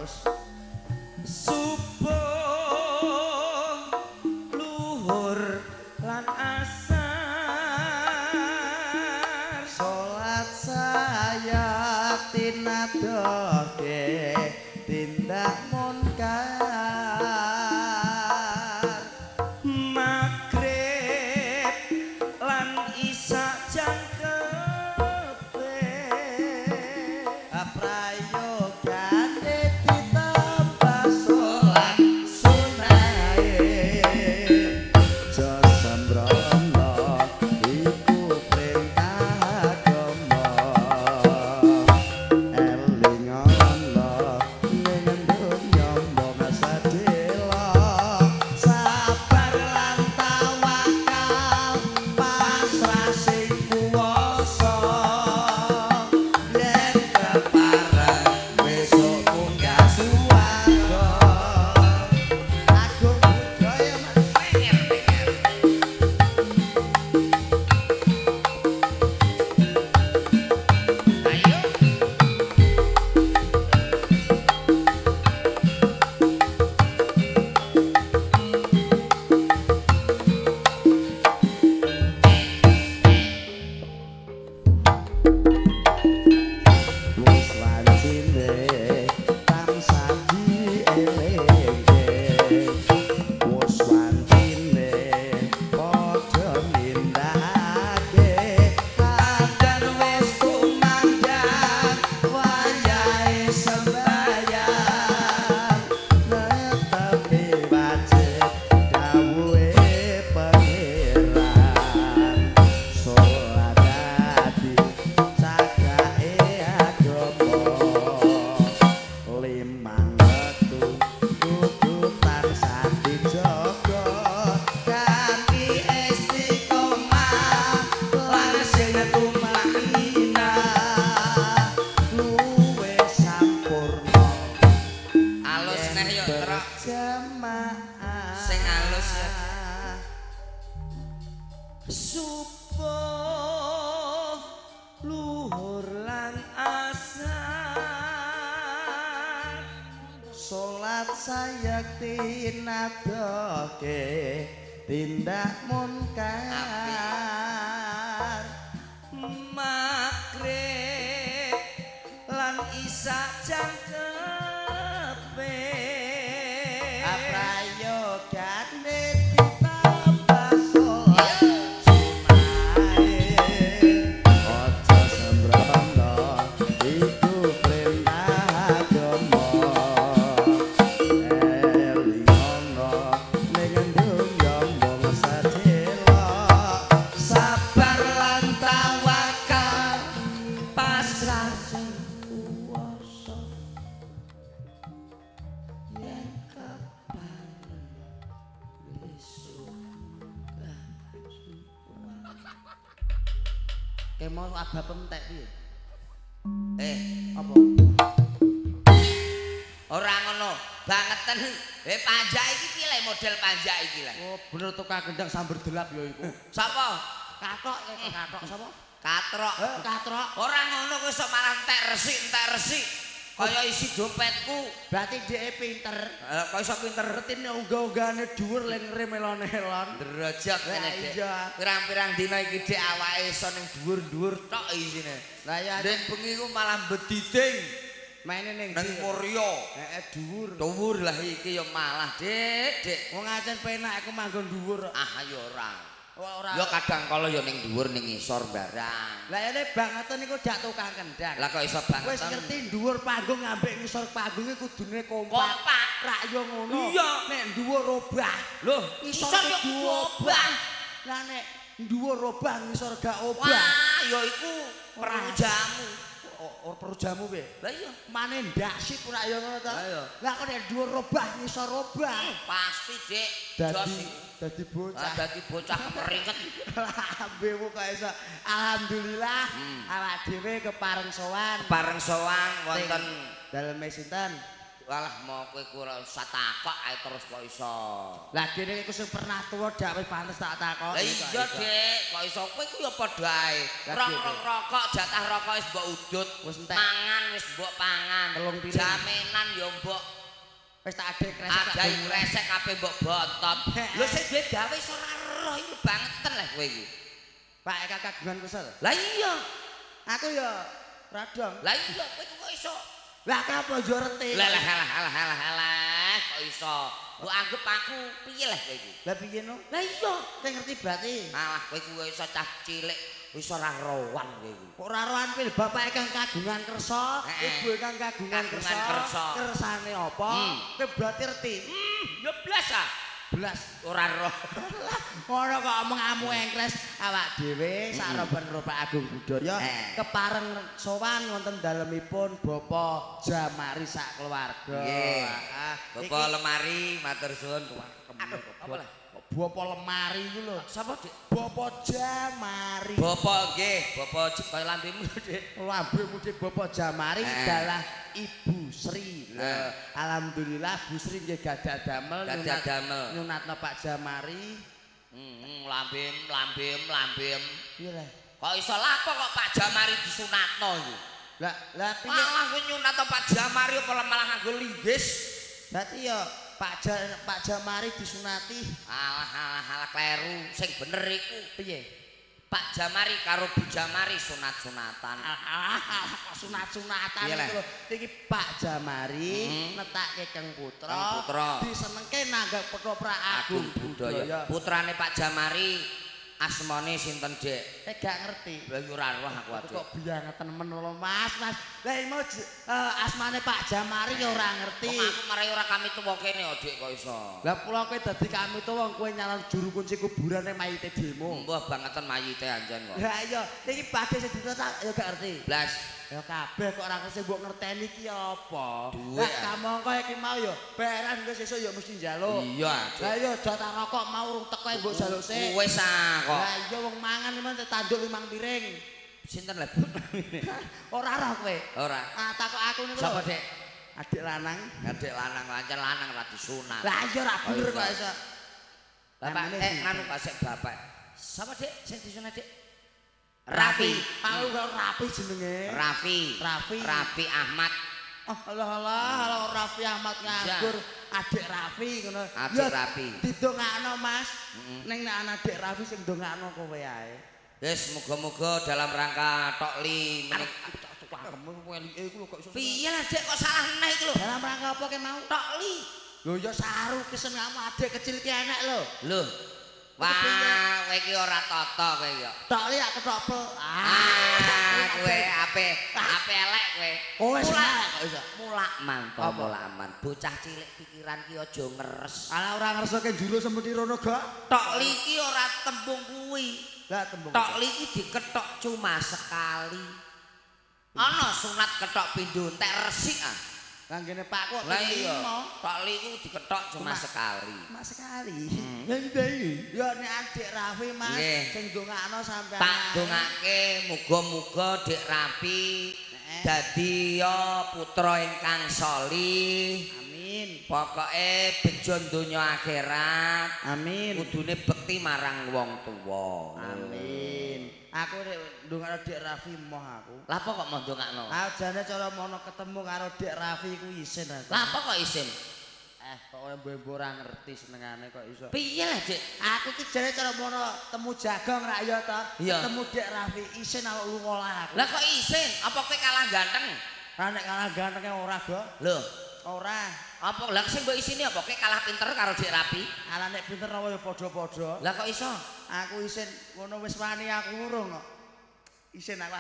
terus subuh luhur lan asar salat saya tinadoke tindak munkar magrib lan isak jangkepe prayogane ditambah salat sunahe aja sembrono iku perintah agama eling Allah ning donya mbok sadela sabar lan tawakal pasrah sing kuwasa yen kepareng besok munggah swarga agung budaya mas wis wancine tansah dielingke wis wancine padha nindakake adan wis tumandang wayahe sembayang netepi wajib dawuhe pangeran salat dadi cagake agama limang wektu kudu tansah dijaga kanthi istiqomah lan sing tumaknina luwih sampurna alus neh yo trok jamaah Sing alus ya. subuh luhur lan asar salat sayekti nadoke tindak munkar magrib lan isak jangkepe prayogane ditambah salat sunahe aja sembrono iku perintah agama elingono ning donya mbok sadela sabar lan tawakal pasrah sing kuwasa yen kepareng besok kemo abah pentek piye apa ora ngono bangeten panjak iki piye le model panjak iki le oh bener tukang gendang sambar delap ya iku sapa katok katok sapa katrok katrok ora ngono kowe sok malah entek resik kaya isi dompetku berarti dhek pinter kok iso pinter ngerti nek unggah-unggahane dhuwur lek ngeremelon-elon derajat ngene Dek. iya Pirang-pirang dina iki Dek awake iso ning dhuwur-dhuwur tok isine. lah ya Den bengi ku malah bediding maine ning nang Murya. dhuwur Dhuwur lah iki ya malah Dek. wong acen penak aku manggon dhuwur Ah ya ora. ora Ya kadang kala ya ning dhuwur ning ngisor barang. lah ene bangetan iku dak tukang kendang Lah kok iso wis banget. ngerti dhuwur panggung ambek ngisor panggungnya kudune kompak Kompak. rak yo ngono Iya. nek dhuwur robah Loh, ngisor ngisor yo kudu obah. lah nek dhuwur robah ngisor gak obah Wah, ya iku perlu jamu. ora perlu jamu piye Lah iya. mane ndasip ora yo ngono to Lah iya. lah kok nek dhuwur robah ngisor robah Pasti Dek. dadi dadi Ah, bocah dadi bocah keperinget. lambemu kok iso alhamdulillah awak dhewe kepareng sowan Bareng sowan wonten daleme sinten Walah mau kowe ora usah takok ae terus kok iso. Lah dene iku sing pernah tuwa dak wis pantes tak takok. Lah iya, Dik, kok iso kowe ku ya padha ae. Rokok jatah rokok wis mbok udut. Mangan wis mbok pangan. Jaminan ya mbok wis tak adek kresek. Adai kresek kabeh mbok bontot. Lho sing duwe gawe iso ora roh iki bangeten lah kowe iki. Pak kagungan kusel. Lah iya. Aku ya radong. Lah iya kowe kok iso. Lah kenapa yo reti? Lah kok iso. Mbok anggap aku piye lah kowe iki? Lah piye no? Lah iya, kowe ngerti berarti. Malah kowe ku iso cah cilik wis ora rowan kowe iki. Kok ora rowan pil bapak kang kagungan kersa, ibu kang kagungan kersa. Kersane apa? Kowe berarti reti. Ya blas ah. Blas ora roh. Ngono kok mengamu engkres awak dhewe saroban Pak Agung Budaya kepareng sowan wonten dalemipun Bapak Jamari sak keluarga. Nggih. Bapak Lemari matur suwun. Apa lah? Bapak Lemari iku lho. Sapa, Dik? Bapak Jamari. Bapak nggih, Bapak kaya lambemu, Dik. Lambemu Dik Bapak Jamari adalah Ibu Sri. Alhamdulillah Bu Sri nggih gadah damel nyunatno Pak Jamari. Lambem. Piye lah? Kok iso lapo kok Pak Jamari disunatno iku? Lah piye? Malah kowe nyunatno Pak Jamari apa malah nganggo linggis? Berarti ya Pak Jamari disunati. Alah kleru. Sing bener iku piye? Pak Jamari karo Bu Jamari sunat-sunatan. Sunat-sunatan iku lho. Iki Pak Jamari netake Kang Putra. Disenengke nanggap Petoprak Agung Budaya. Putrane Pak Jamari asmane sinten, Dik? Gak ngerti. Lah ora roh aku ade. Kok biyanget temen lho, Mas. Lah mau asmane Pak Jamari ya ora ngerti. Kok aku marai ora kami tuwa kene, Dik, kok iso. Lah kula kowe dadi kami tuwa kowe nyalon juru kunci kuburane mayite demo. Mbah bangeten mayite anjen kok. Lah iya, iki badhe sing ditetak ya gak ngerti. Blas. Ya kabeh kok ora ngerti mbok ngerteni iki apa. Duwe. Kamangka iki mau ya beran wis sesuk ya mesti njaluk. Iya. Lah iya jatah rokok mau urung teko mbok jaluk sik. Wis ah kok. Lah iya wong mangan men tanduk 5 piring. Sinten lho, Bu? Ora roh kowe. Ora. Ah takok aku niku. Sapa, Dik? Adik lanang. Adik lanang pancen lanang ora disunat. Lah iya ora bener kok iso. Bapak nganu kok sik bapak. Sapa, Dik? Sing disunat, Dik? Rafi. Mau Rafi jenenge. Rafi Ahmad. Oh alah Rafi Ahmad nganggur adik Rafi ngono. Adik Rafi. Didongakno Mas. Ning nek ana adik Rafi sing ndongakno kowe ae. Wis muga-muga dalam rangka tokli piye lah Dik kok salah neh iki lho. Dalam rangka apa ke mau? Tokli. Lho ya saru kesen kamu adik kecil ki enek lho. Lho. Wah, kowe iki ora tata kowe ya. Tokli ak ketopel. Kowe ape elek kowe. Kok iso? Mulak-man. Bocah cilik pikiran ki aja ngeres. Ala ora ngersake juru semedi rono gak? Tokli iki ora tembung kuwi. Lah tembung. Tokli iki diketok cuma sekali. Ana sunat ketok pindho entek resik ah. Langgene Pak kok lah iya. Tokli iku diketok cuma sekali. Cuma sekali. Ya iki. Ya nek adik Rafi Mas sing ndongakno sampean. Tak dongake muga-muga Dik Rafi dadi ya putra ingkang solih. Amin. Pokoke bejo donya akhirat. Amin. Kudune bekti marang wong tuwa. Amin. Aku nek ndongakno Dik Rafi moh aku. Lah apa kok mau ndongakno? Ajane cara mono ketemu karo Dik Rafi ku isin aku. Lah apa kok isin? Kok mbok ora ngerti senengane kok iso. Piye lah, Dik? Aku ki jare cara mono temu Jagong rak ya to. Ketemu Dik Rafi isin awak lunga lah aku. Lah kok isin? Apa kowe kalah ganteng? Lah nek kalah gantenge ora go. Lho, ora. Apa lah sing mbok isini apa kowe kalah pinter karo Dik Rafi? Ala nek pinter apa ya padha-padha. Lah kok iso? Aku isin ngono wis wani aku urung kok. Isin aku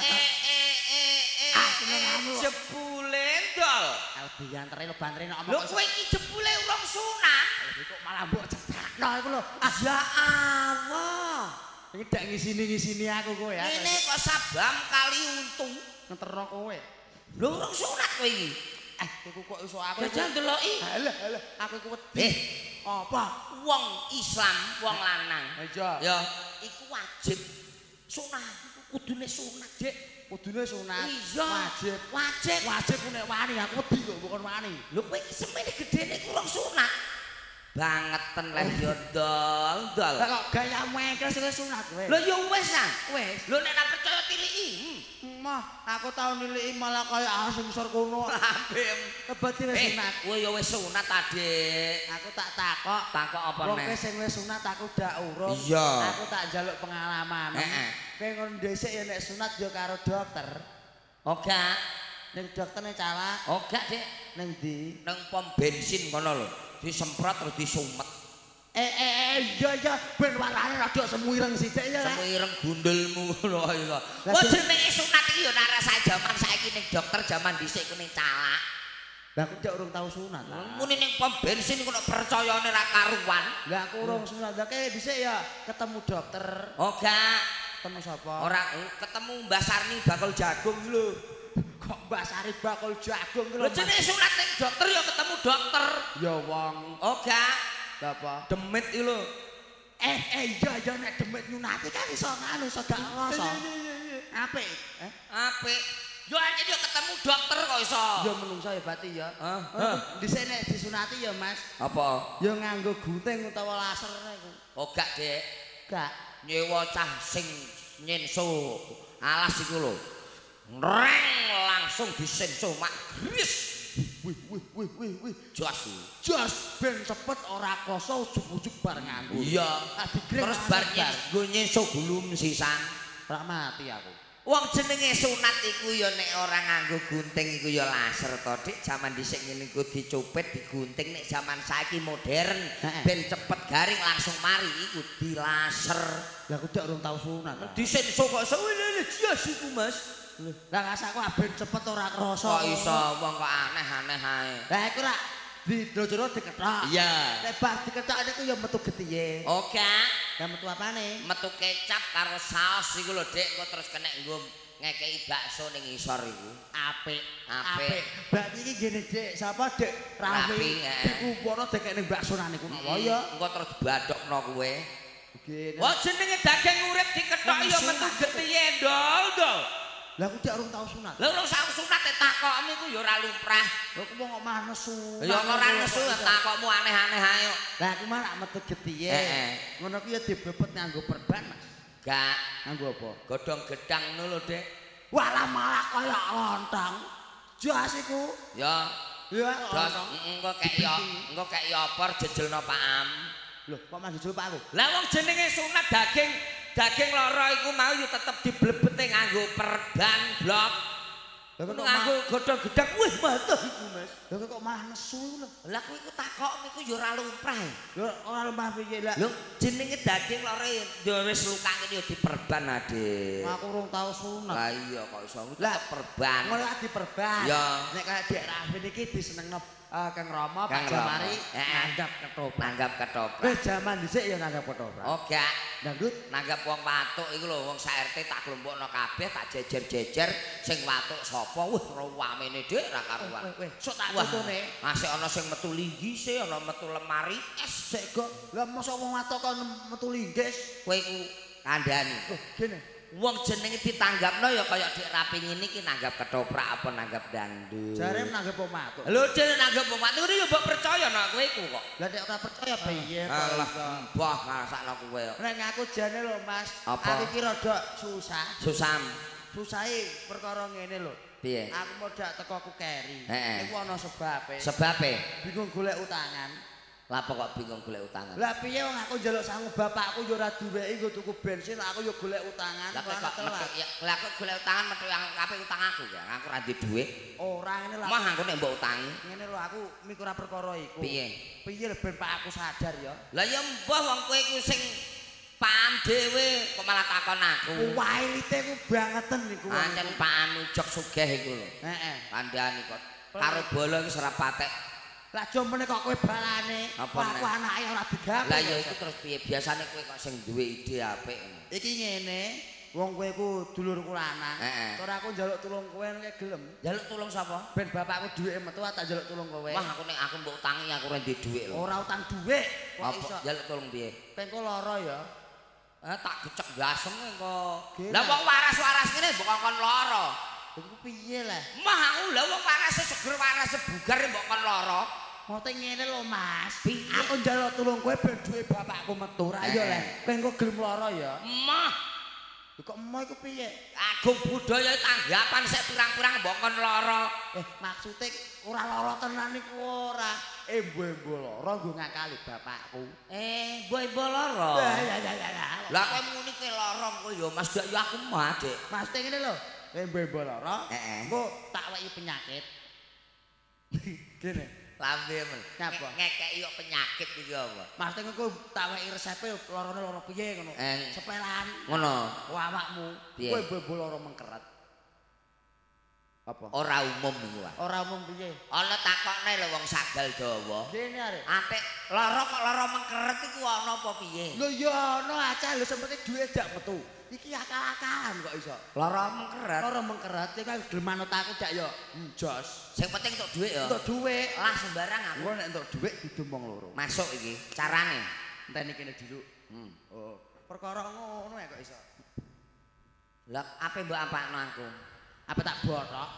jebule ndol. Lebih antre lo bantre nek omong. Lho kowe iki jebule urung sunat. Kok malah mbok cetakno iku lho. Ya Allah. Iki dak ngisini aku kowe ya. Ini kok sabam kali untung ngeterno kowe. Lho urung sunat kowe iki. Iku kok iso aku. Jajal deloki. Halah, aku iku wedi. Apa? Wong Islam, wong lanang. Iya. Ya, iku wajib sunat. kudune sunat, Dik. Kudune sunat. Iya. Wajib. Wajib. Wajib ku nek wani aku wedi kok bukan wani. Lho kowe iki semene gedene kurang sunat. Bangeten leh yo dol. Lah kok gayamu engkes wis sunat kowe. Lho ya wis ah. Wis. Lho nek ora percaya tiliki. Mah, aku tau niliki malah kaya asungsor kono. Ambem. Kebati wis sunat. Kowe ya wis sunat, Adik. Aku tak takok. Takok apa Wong neh? sing wis sunat aku dak urung. Iya. Aku tak njaluk pengalaman. Kowe ngono dhisik ya nek sunat ya karo dokter. Oga. Ning dokterne cawak. Oga, Dik. Ning ndi? Nang pom bensin kono lho. Disemprot terus disumet. Iya ben warane rada semu ireng sithik ya. Semu ireng gundulmu lho iso. Wah jenenge sunat iki ya ora sak jaman saiki ning dokter jaman dhisik ku ning calak. Lah aku ndak urung tau sunat. Muni ning pom bensin kok percayane ra karuan. Lah aku urung sunat. Lah kae dhisik ya ketemu dokter. Oga. Ketemu sapa? Ora ketemu Mbah Sarni bakul jagung lho. Kok Mbak Sari bakul jagung ki Lho jenenge sunat ning dokter ya ketemu dokter. Ya wong. Oga. Apa? Demit iki lho. Iya nek demit nyunati kan iso nganu iso gak ngrasa. Apik. Apik. Yo aja dia ketemu dokter kok iso. Ya menungso ya berarti ya. Dhisik nek disunati ya Mas. Apa? Ya nganggo gunting utawa laser iku. Oh gak, Dek. Gak. Nyewa cah sing nyenso alas iku lho. Reng langsung disenso mak gris. Wih. Jos ben cepet ora koso ujug-ujug bar nganggo. Iya. Terus bar nyenso gulum sisan. Ora mati aku. Wong jenenge sunat iku ya nek ora nganggo gunting iku ya laser to, Dik. Jaman dhisik ngene iku dicupit digunting, nek jaman saiki modern ben cepet garing langsung mari iku dilaser. Lah aku dak urung tau sunat. Disenso kok sewene jas iku, Mas. Lah ngasaku ben cepet ora krasa. Kok iso wong kok aneh-aneh ae. Lah iku ra didrojoro diketok. Iya. Nek bar diketok niku ya metu getihe. Oke. Lah metu apane? Metu kecap karo saos iku lho, Dik. Kok terus kena nggo ngekeki bakso ning isor iku. Apik. Berarti iki ngene, Dik. Sapa, Dik? Rafi. Dikumpulno dekek ning bakso niku. Ya. Engko terus badokno kowe. Nggih. Wah jenenge daging urip diketok ya metu getihe ndol. Lah aku dak urung tau sunat. Lah ora usah sunat takokmu iku ya ora lumrah. Kok wong kok malah nesu. Ya ora nesu takokmu aneh-aneh ae kok. Lah aku malah metu getihe. Ngono ku ya dibebet nganggo perban, Mas. Gak. Nganggo apa? Godhong gedang ngono lho, Dik. Walah malah kaya lontong. Jas iku. Ya. Ya, jas. Engko kek opor jejelno Pak Am. Lho, kok mas jejel Pak aku? Lah wong jenenge sunat daging lara iku mau yo tetep diblebete nganggo perban blok. Nganggo godhong gedang wih matuh iku, Mas. Lha kok malah nesu lho. Lah kuwi ku takokmu iku yo ora lumrah. Lho ora lumrah piye lah. Lho jenenge daging lara yo wis luka ngene yo diperban, Adik. Aku urung tau sunat. Lah iya kok iso lah perban. Malah diperban. Ya. Nek kaya Dek Rafin iki disenengno Kang Rama Pak Jamari nanggap ketoprak. Nanggap ketoprak. Wis jaman dhisik ya nanggap ketoprak. Oh gak. Dangdut nanggap wong watuk iku lho wong sak RT tak klompokno kabeh tak jejer-jejer sing watuk sapa wih rawamene Dik ra karuan. Sok tak fotone. Masih ana sing metu linggise ana metu lemari es sik kok. Lah mosok wong watuk kok metu linggis. Kowe iku kandhani. Oh, gene. Wong jenenge ditanggapno ya kaya Dik Rapi ngene iki nanggap ketoprak apa nanggap dangdut. Jare nanggap wong watuk. Lho jenenge nanggap wong watuk ya mbok percaya nek kowe iku kok. Lah nek ora percaya piye kok. Alah mbah ngrasakno kowe. Nek aku jane lho Mas, apa? aku iki rada susah. Susahe perkara ngene lho. Piye? Aku mau dak teko aku keri. Iku ana sebabe. Sebabe? Bingung golek utangan. Lah kok bingung golek utangan? Lah piye wong aku njaluk sangu bapakku yo ora duweki nggo tuku bensin, aku yo golek utangan. Lah kok golek utangan metu yang kabeh utang aku ya, aku ora duwe dhuwit. Ora ngene lho. Mah aku nek mbok utangi. Ngene lho aku mikir perkara iku. Piye? Piye ben Pak aku sadar ya. Lah ya mbah wong kowe iku sing paham dhewe kok malah takon aku. Wailite ku bangeten niku. Pancen Pak Anu jok sugih iku lho. Heeh. Kandhani kok. Karo bola iki ora patek. Lah jompene kok kowe balane. Aku anake ora digawe. Lah ya iku terus piye? Biasane kowe kok sing duwe ide apik. Iki ngene, wong kowe ku dulurku lanang. Ora aku njaluk tulung kowe nek gelem. Njaluk tulung sapa? Ben bapakku dhuwite metu tak njaluk tulung kowe. Wah aku nek aku mbok utangi aku ora duwe dhuwit lho. Ora utang dhuwit. Kok iso njaluk tulung piye? Pengko lara ya. Tak gecek gasem kok. Lah wong waras-waras ngene mbok kon lara. Iku piye lah? Mau lah wong waras seger waras bugar mbok kon lara. Mote ngene lho Mas. Aku njaluk tulung kowe ben duwe bapakku metu ra ya le. Kowe engko gelem lara ya. Emah. Kok emoh iku piye? Agung budaya tanggapan sik pirang-pirang mbok kon lara. Maksude ora lara tenan iku ora. Embo-embo lara nggo ngakali bapakku. Embo-embo lara. Ya. Lah kowe muni ke lara kowe ya Mas dak ya aku mah, Dik. Maksude ngene lho. Embo-embo lara. Engko tak weki penyakit. Gene. Lambe men. Napa? Ngekeki yo penyakit iki apa? Maksude engko tak weki resepe larane lara piye ngono. Sepelan. Ngono. Awakmu. Kowe embo-embo lara mengkeret. Apa? Ora umum iku, Pak. Ora umum piye? Ana takokne lho wong sagal dawa. Dene arek. Atik lara kok lara mengkeret iku ana apa piye? Lho ya ana acah lho sempete duwe jak metu. Iki akal-akalan kok iso. Lara mengkeret. Lara mengkeret iki gelem manut aku jak ya. Jos. Sing penting entuk dhuwit ya. Entuk dhuwit. Lah sembarang aku. Engko nek entuk dhuwit kudu mong loro. Masuk iki carane. Enteni kene diluk. Oh, perkara ngono ya kok iso. Lah ape mbok apakno aku? Apa tak botok?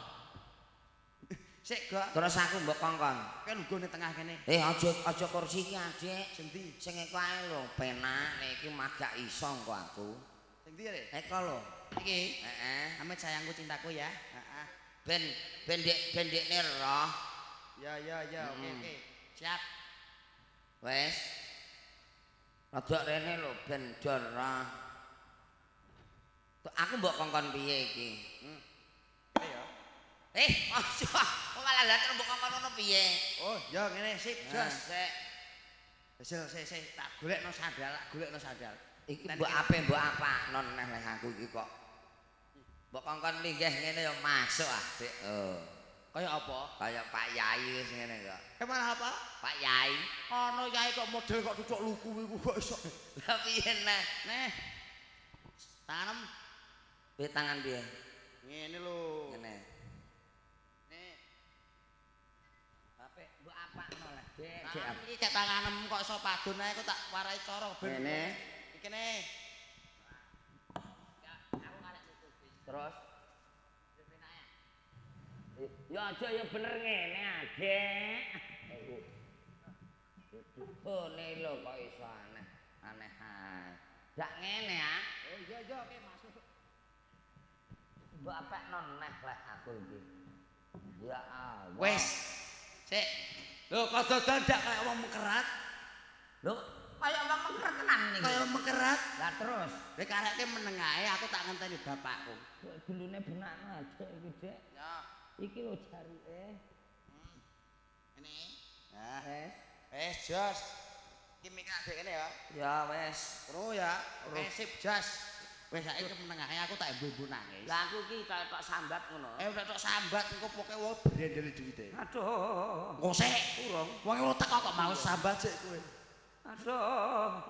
Sik gak. Terus aku mbok kongkon. Kan nggone tengah kene. Aja kursi iki, Adik. Sendi. Sing eko ae lho, penak nek iki mah gak iso engko aku. Sing ndi rek? Eko lho. Iki. Heeh. Amit sayangku cintaku ya. Heeh. Ben dekne roh. Ya. Oke. Siap. Wes. Rada rene lho ben roh. Aku mbok kongkon piye iki? Ayo. Aja. Kok malah dateng mbok kongkon ngono piye? Oh, ya ngene sip, jos. Sik. Tak golekno sandal. Iki mbok apa non neh aku iki kok. Mbok kongkon linggih ngene ya masuk Dik. Kaya apa? Kaya Pak Yai wis ngene kok. Malah apa? Pak Yai. Ana yai kok model kok duduk luku iku kok iso. Lah piye neh? Neh. Tanam. Piye tangan piye? Ngene lho. Ngene. Nih. Apik mbok apakno lah, Dik. Iki cek tanganem kok iso padun ae kok tak warai cara ben. Ngene. Iki nih. Aku karek tutupi. Terus ya aja ya bener ngene, Adik. Dudune lho kok iso aneh ae. Dak ngene ya. Oh iya oke masuk. Mbok apakno neh lah aku iki. Ya Allah. Wes. Sik. Lho kok dadak kaya wong mengkerat. Lho, kaya wong mengkerat tenan niku. Kaya mengkerat. Lah terus, Nek kareke meneng ae aku tak ngenteni bapakku. dulune benakno aja iki, Dik. Ya. Iki lho jaruke. Ini. Nah, Wes. jos. Iki mikir adek kene ya. Ya wes. Terus ya. Oke sip jos. Wes saiki meneng ae aku tak embu nangis. Lah aku iki kaya tok sambat ngono. Nek tok sambat engko pokoke wae brendel duwite. Aduh. Engko sik urung. Wong teko kok mau sambat sik kowe. Aduh.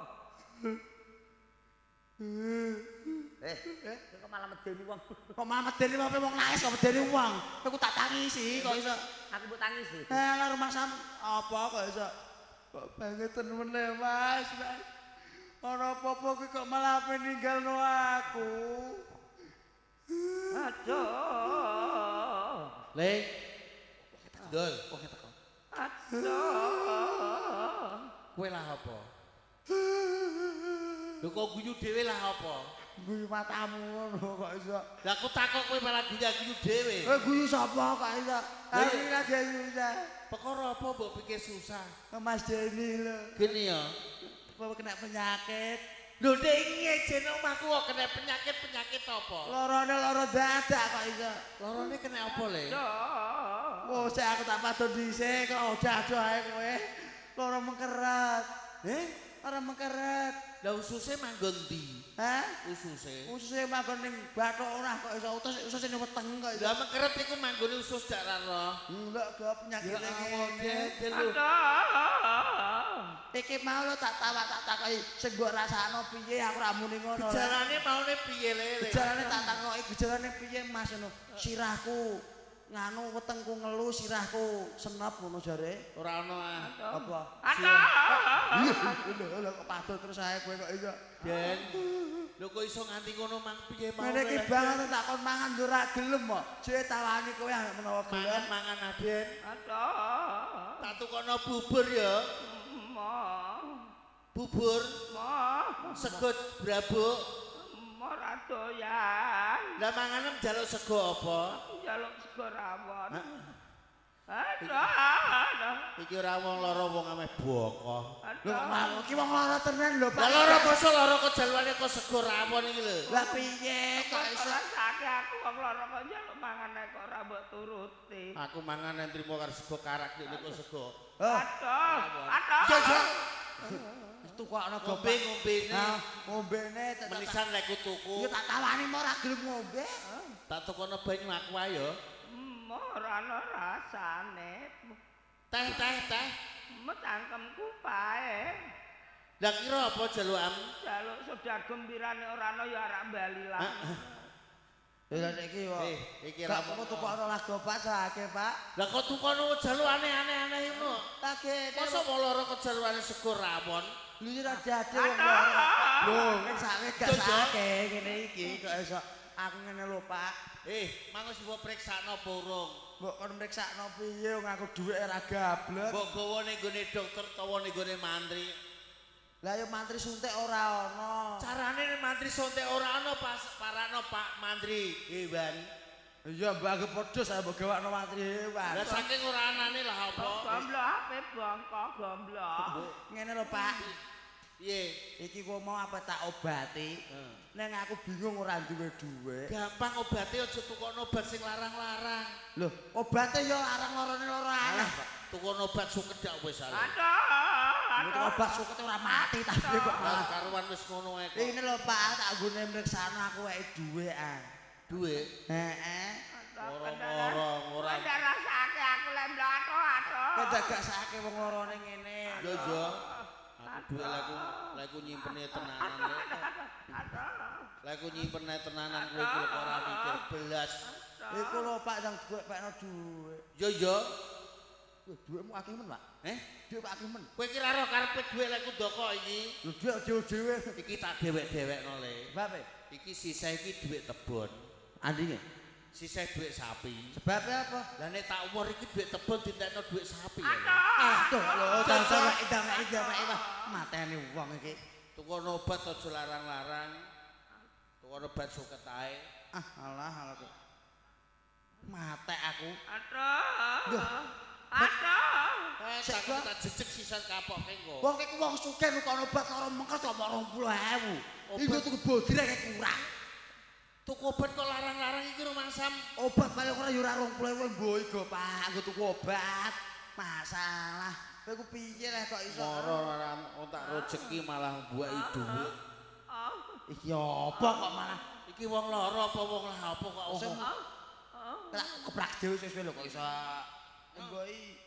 Kok malah medeni wong. Kok malah medeni wong nangis kok medeni wong. Aku tak tangisi kok iso. Aku mbok tangisi. Lah rumah sam apa kok iso? Kok bangeten meneh Mas. Ora apa-apa ki kok malah ninggalno aku. Aduh. Le. Dul. Oke teko. Aduh. Kowe lah apa? Lho kok guyu dhewe lah apa? Guyu matamu ngono kok iso. Lah aku takok kowe malah guyu dhewe. Guyu sapa kok iso? Aku lagi susah. Perkara apa mbok pikir susah? Mas Deni lho. Gini ya. Apa kena penyakit? Lho nek ngejene omahku kok kena penyakit apa? Lorone lara dadak kok iso. Lorone kena apa le? Oh, saya aku tak patut dhisik kok ojo ae kowe. Lara mengkerat. Lara mengkerat. Lah ususe manggon ndi? Hah? Ususe. Ususe manggon ning bathuk ora kok iso ususe ning weteng kok iso. Lah mengkeret iku manggone usus dak roh. Enggak gak penyakit iki. Aduh. Iki mau lo tak takoki sing mbok rasakno piye aku ra muni ngono. Gejalane maune piye le? Gejalane tak takoki gejalane piye Mas ngono. Sirahku nganu wetengku ngelu sirahku senep ngono jare. Ora ono Apa? Aduh. Lho kok padha terus ae kowe kok iso. Den. Lho kok iso nganti ngono mang piye mau. Ngene iki banget tak kon mangan yo ora gelem kok. Jek tawani kowe ambek menawa gelem. Mangan Aden. Aduh. Tak tukono bubur ya. Bubur. Sego brabuk. Ora doyan. Lah manganem njaluk sego apa? Njaluk sego rawon. Aduh. Iki ora wong lara wong ameh boko. Lho kok iki wong lara tenan lho Pak. Lah lara basa lara kok jaluane kok sego rawon iki lho. Lah piye kok iso sakake aku wong lara kok njaluk mangan kok ora mbok turuti. Aku mangan nek trimo karo sego karak nek kok sego. Aduh. Tukokno ngombene. Ngombene menisan lek tuku. Ya tak tawani mau ora gelem ngombe. Tak tukono banyu aku ae ya. Ora ana rasane. Teh. Cangkemku pae. Lah kira apa jalukam? Jaluk soda gembirane ora ana ya arek bali lah. Lah nek iki kok. Iki ra kok tukokno lago Pak sake Pak. Lah kok tukono jaluk aneh-aneh ngono. Tage Masa lara kok jalukane sego rawon? Lho ora dadi wong lara. Lho nek sakne gak sake ngene iki kok iso aku ngene lho Pak. Mangko mbok priksakno apa urung? Mbok kon mriksakno piye wong aku dhuwit ora gablek. Mbok gawa ning gone dokter utawa ning gone mantri. Lah ya mantri suntik ora ana. Carane nek mantri suntik ora ana pas parano Pak Mantri hewan. Iya mbak padha saya mbok gawakno mantri hewan. Lah saking ora anane lah apa? Gombloh ape bongkok gombloh. Ngene lho Pak. Piye? Iki kok mau apa tak obati? Neng aku bingung ora duwe dhuwit. Gampang obate aja tukono obat sing larang-larang. Lho, obate ya larang-larane lara aneh. Tukono obat sukedak wis ale. Aduh. Obat suket ora mati tapi kok malah karuan wis ngono ae kok. Ini lho Pak, tak gune mriksano aku wae dhuwit ah. Dhuwit? Heeh. Ora. Ada rasake aku lek mlaku aduh. Kedadak sake wong larane ngene. Yo. Aku dhuwit lek aku nyimpene tenanan lek. Lek aku nyimpene tenanan kowe kok ora mikir belas. Iku lho Pak yang duwekno dhuwit. Yo. Dhuwitmu akeh men, Pak. Dhuwit akeh men. Kowe iki ora karepe dhuwit lek ndoko iki. Lho dhuwit dhewe. Iki tak dhewek-dhewekno le. Sebab iki sisa iki dhuwit tebon. Andine. Sisa dhuwit sapi. Sebab apa? Lah nek tak umur iki dhuwit tebon dintekno dhuwit sapi ya. Aduh lho, sampe mateni wong iki. Tukono obat aja larang-larang. Tukono obat suket ae. Alah. Mate aku. Aduh. Tak tak jejeg sisan kapoke engko. Wong iki wong sugih nukono obat lara mengker kok 20.000. Iki tuku bodir akeh kurang. Tuku obat kok larang-larang iki rumangsam. Obat paling ora ya ora 20.000 mbok iku Pak, nggo tuku obat. Masalah. Kowe ku piye leh kok iso? Ora tak rezeki malah mbuaki dhuwit. Iki apa kok malah? Iki wong lara apa wong lah apa kok Lah keprak dhewe wis lho kok iso nggoki.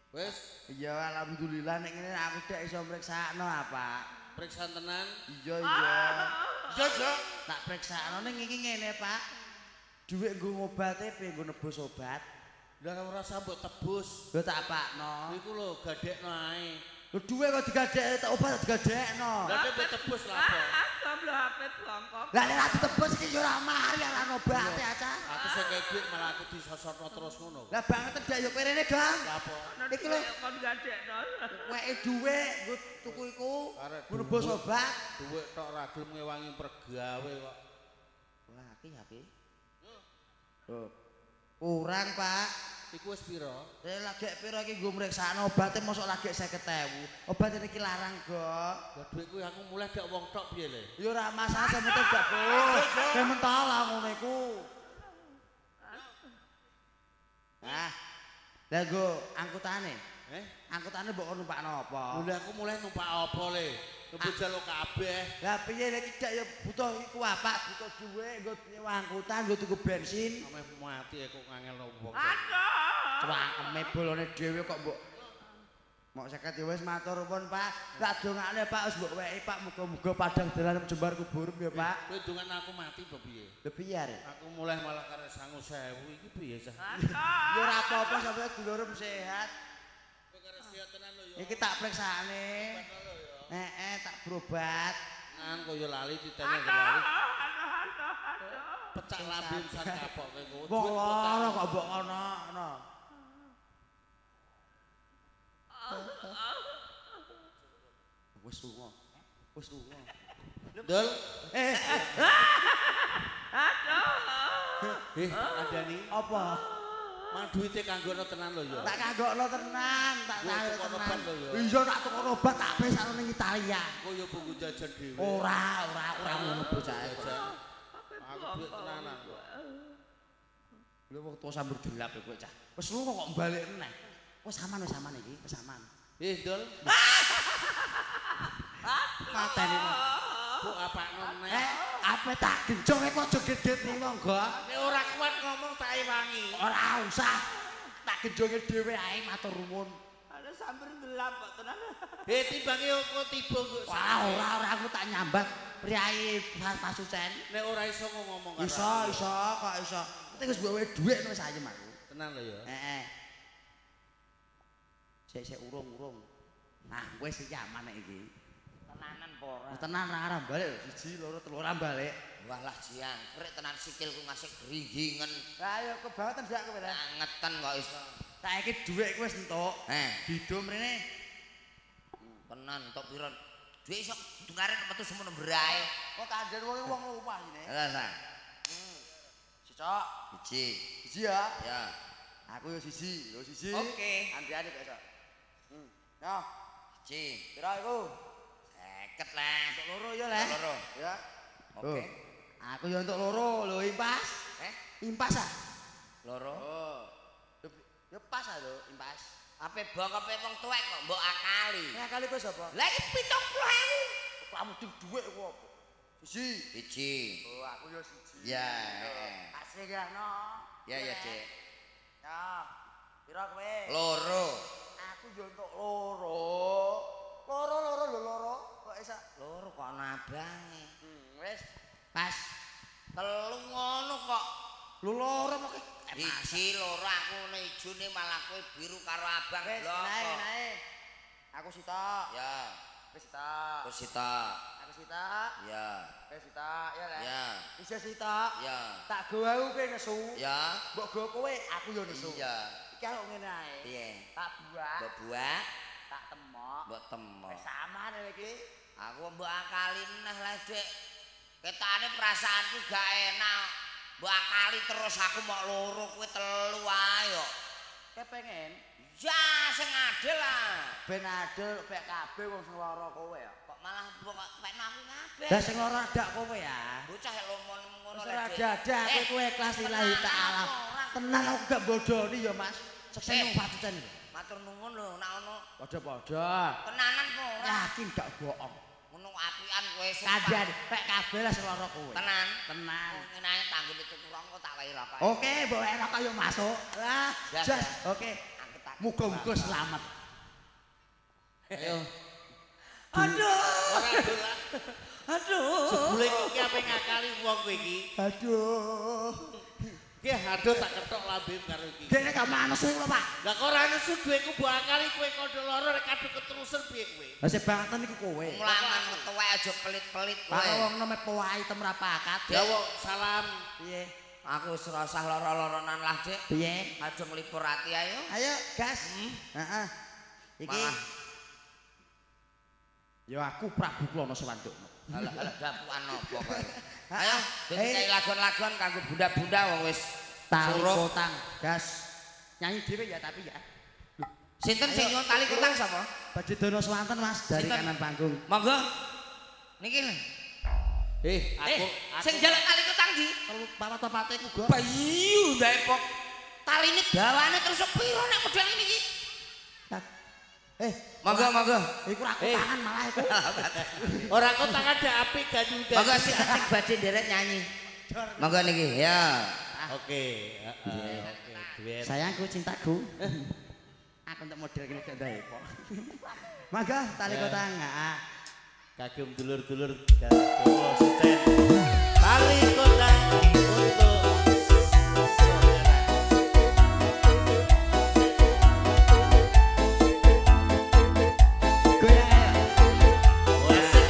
Wis, iya alhamdulillah nek ngene aku dak iso mriksakno apa. Periksa tenan. Iya. Iya. Tak priksakno ning iki ngene, Pak. Dhuwit nggo ngobate piye nggo nebus obat. Lah ora sambut tebus. Lho tak pakno. Iku lho gadekno ae. Lho dhuwit kok digadhek tak obat digadhekno. Lah nek tebus lha apa? Gombloh ape bongkok. Lah nek ora ditebus iki yo ora mari ora obate aca. Aku sing duit malah aku disosotno terus ngono. Lah banget ndak yo kene Gang. Lah apa? Iki lho kon gadekno. weke dhuwit nggo tuku iku. Nggo nebus obat. Dhuwit tok ora gelem ngewangi pergawe kok. Lah iki. Oh. Kurang, Pak. Iku wis pira? Lagi pira iki nggo mriksakno obate mosok lagi 50.000. Obat iki larang, Gok. Lah dhuwit kuwi aku mulai dak wong tok piye le? Ya ora masalah sementing gak bos. Kayak mentol lah ngono iku. Lah nggo angkutane. Angkutane mbok numpakno apa? Lah aku mulai numpak apa le? Numpak jaluk kabeh. Lah piye nek tidak ya butuh iku apa? Butuh dhuwit nggo nyewa angkutan, nggo tuku bensin. Ameh mati kok ngangelno wong. Cwangkeme bolone dhewe kok mbok mok 50 ya wis matur nuwun Pak. Tak dongakne Pak wis mbok weki Pak muga-muga padang dalan jembar kubur ya Pak. Kowe dongan aku mati apa piye? Lho piye arek? Aku mulai malah karo 9.000 iki piye sah? Ya ora apa-apa sampe dulurem sehat. Kowe karo sehat tenan lho ya. Iki tak priksane. Tak berobat. Kan koyo lali titene lali. Pecah lambe sak kapoke kowe. Mbok lara kok mbok ana. Wis lunga. Wis lunga. Dul. Adani apa? Mang duwite kanggone tenan lho ya. Tak kanggokno tenan, tak tuku obat lho ya. Iya tak tuku obat tak pesakno ning Italia. Koyo buku jajan dhewe. Ora ngono bocah. Aku duit tenanan kok. Lha wong tuwa sambur dilap kowe cah. Wis lunga kok balik meneh. Wis aman iki, wis aman. Dul. Mateni. Bu apakno meneh? Apa tak gencong kok aja gedhet ning monggo. Nek ora kuat ngomong tak ewangi. Ora usah. Tak genjonge dhewe ae matur nuwun. Ada sambil gelap kok tenan. Timbange kok tiba kok. Wah, ora aku tak nyambat priyayi pasucen. Nek ora iso ngomong karo. Iso kok iso. Penting wis gawe dhuwit wis ayem aku. Tenan lho ya. Heeh. Sik urung. Nah, wis iki aman nek iki. Tenanan apa ora? Tenan ora balik 1 2 3 ora balik. Walah jiang, krek tenan sikilku ngasih gringgingen. Lah ayo kebangetan dak kowe ta. Angeten kok iso. Saiki dhuwitku wis entuk. Dido mrene. Tenan entuk pira? Dhuwit iso dungaren metu semono brae. Kok kandhen wong omah ini. Lah sa. Cicok. Siji ya. Ya. Aku yo siji. Oke. Andriane kok iso. Ya. Siji. Pira iku? 50 lah. Untuk loro ya, Le. Loro. Ya. Oke. Aku yo untuk loro lho impas. Impas ah. Loro. Oh. Ya pas ah lho, impas. Ape bokope wong tuwek kok mbok akali. Nek kali kowe sapa? Lah iki 70.000. Kamu ding dhuwit ku apa? Siji. Oh, aku yo siji. Ya. Asli ya no. Ya, Cek. Ya. Pira kowe? Loro. Aku yo untuk loro. Loro. Kok iso? Loro kok ana abange. Wis. Pas. Telu ngono kok. Lu loro kok. Siji loro aku ngene ijone malah kowe biru karo abang Wis, blok. naik. Aku sitok. Ya. Wis sitok. Terus sitok. Aku sitok. Ya. Wis sitok, ya Le. Ya. Bisa sitok. Ya. Tak gawe kowe nesu. Ya. Mbok gawe kowe, aku yo nesu. Iya. Iki karo ngene ae. Piye? Tak buak, Mbok buak, tak temok. mbok temok. Wis aman iki. Aku mbok akali neh lah, Dik. Ketane perasaanku gak enak. Mbok akali terus aku mau loro kowe telu ae kok. Kepengen Ya sing adil lah. ben adil pek kabeh wong sing lara kowe ya. Kok malah mbok pekno aku kabeh. Lah sing lara dak kowe ya. Bocah lomon ngono Ora ada kowe ikhlas lillahi taala. Tenan aku gak bodoni ya, Mas. Seksen patucen. Matur nuwun lho, nek ono Padha-padha. tenanan kok ora. Yakin gak bohong. Ngono apian kowe Kadang pek kabeh lah sing lara kowe. Tenan. Tenan. Ngene ae tanggane tuku rokok tak wae rokok. Oke, mbok wae rokok yo masuk. Lah, Ya, jas. ya. Oke. Muga-muga selamat. Ayo. Aduh. Ora dolan. Aduh. Jebule iki ape ngakali wong kowe iki. Aduh. Ki aduh tak ketok lambem karo iki. Kene gak manes lho, Pak. Lah kok ora nesu duweku mbok akali kowe kodho lara nek kadung keterusan piye kowe? Lah sing bangetan iku kowe. Mulaman metuwe aja pelit-pelit kowe. Pak wong neme powahi tem ra pakat. Ya wong salam. Piye? Aku wis ora usah lara-laranan lah, Dik. Piye? Aja nglipur ati ayo. Ayo, gas. Heeh. Iki Malah ya aku Prabu Klono Sewandukna. ala dapuan apa kowe. Ayo, dadi lagon-lagon kanggo bunda-bunda wong wis Tali suruh. kotang, gas. Nyanyi dhewe ya tapi ya. Sinten sing nyon tali kutang sapa? Badhe Dono Swanten Mas dari Sinten? kanan panggung. Monggo. Niki lho. Aku Sing jalan tali kutang di. Telu papat-papate ku go. Bayu ndek pok. Taline dawane terus piro nek model ini iki? Monggo. Iku ra tangan malah iku. ora kok tangan dak apik ganyu. Monggo sing badhe nderek nyanyi. Monggo niki ya. Oke, oke, duet. Sayangku, cintaku. Aku untuk model gini gak ada kok. Mangga tali kotang. Kagum dulur-dulur Gardo Suten. Tali kotang untuk goyang ayo. Wasik.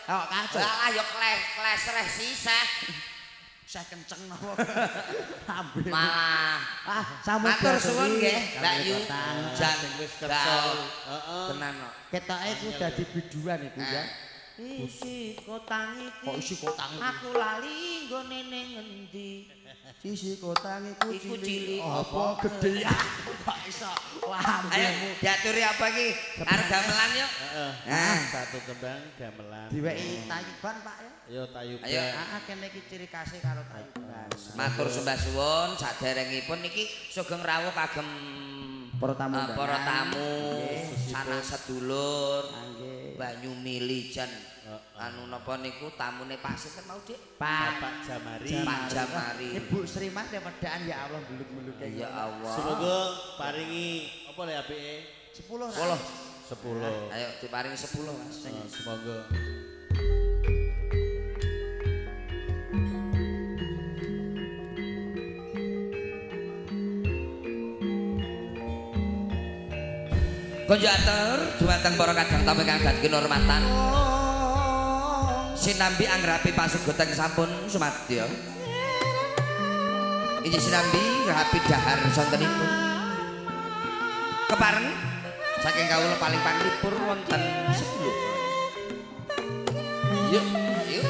Kok kacau. Lah yo klesreh siseh. Saya kenceng napa. Ambil. Malah sambut matur suwun nggih, Mbak Yu. Jan wis kersa. Heeh. Tenan kok. Ketoke ku dadi biduan iku ya. Isi kotang iki. Kok isi kotang iki? Aku lali nggone ning ngendi. Isi kotang iku cilik. Apa gedhe ya? Kok iso lambemu. Ayo diaturi apa iki? Arep gamelan yuk. Heeh. Nah, Satu tembang gamelan. Diweki tayuban Pak ya. Ayo tayuban. Ayo. Heeh kene iki ciri khase karo tayuban. Matur sembah suwun saderengipun niki sugeng rawuh kagem Para tamu. para tamu, sanak sedulur, Nggih. Banyu Milijan. Anu napa niku tamune Pak sinten mau, Dik? Bapak Jamari. Pak Jamari. Ibu Sri Mas wedaan ya Allah beluk-beluk Ya Allah. Semoga paringi apa le apike? 10. 10. Ayo diparingi 10, Mas. Semoga. Konjater dumateng para kadang tamu ingkang gadhah kinurmatan. Sinambi angrapi pasugoteng sampun sumadya. Injih sinambi rapi dahar sontenipun. Kepareng saking kawula paling panglipur wonten 10. Yuk, yuk.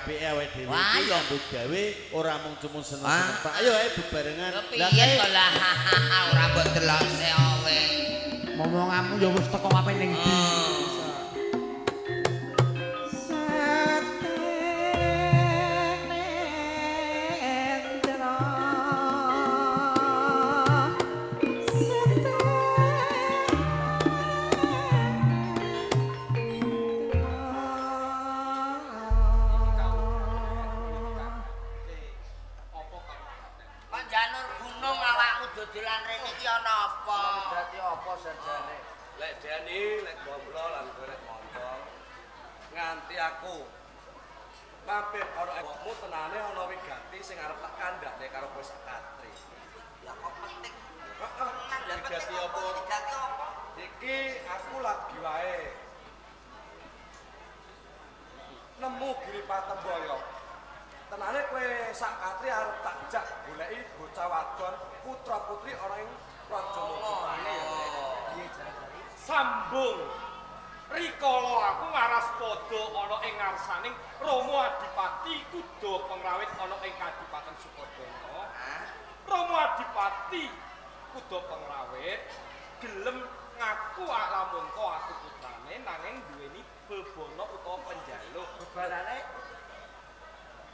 apike awake dhewe iki nyambut gawe ora mung cuma seneng-seneng Pak. Ayo ae bebarengan. Piye to lah ora mbok delok sewe. Ngomonganmu ya wis teko apa ning ndi. Dodolan rene iki ana apa? Dadi apa sajane? Lek Deni lek gomblo lan golek montong. Nganti aku mampir karo awakmu tenane ana wigati sing arep tak kandhane karo kowe sakatri. Ya kok penting. Heeh. Wigati apa? Wigati apa? Iki aku lagi wae nemu Giripati Boyo. Tenane kowe sakatri arep tak jak goleki bocah wadon putra-putri ana ing Raja Mojopahit. Piye jarane? Sambung. Rikala aku ngaras padha ana ing ngarsaning Rama Adipati kuda pengrawit ana ing Kadipaten Sukodana. Rama Pati kuda pengrawit gelem ngaku lamun kok aku putrane nanging duweni bebono utawa penjaluk. Bebanane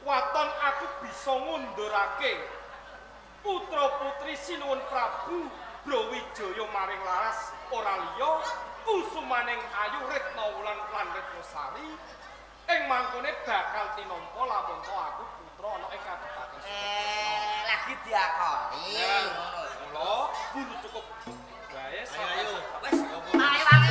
Waton aku bisa ngundurake putra-putri Sinuwun Prabu Brawijaya maring laras ora liya kusumaning Ayu Retnawulan lan Retnosari ing mangkone bakal tinampa lamun to aku putra ana ing Kabupaten Sukoharjo. Lagi diakoni. Mula buru cukup. Bae Ayo. Wis, ayo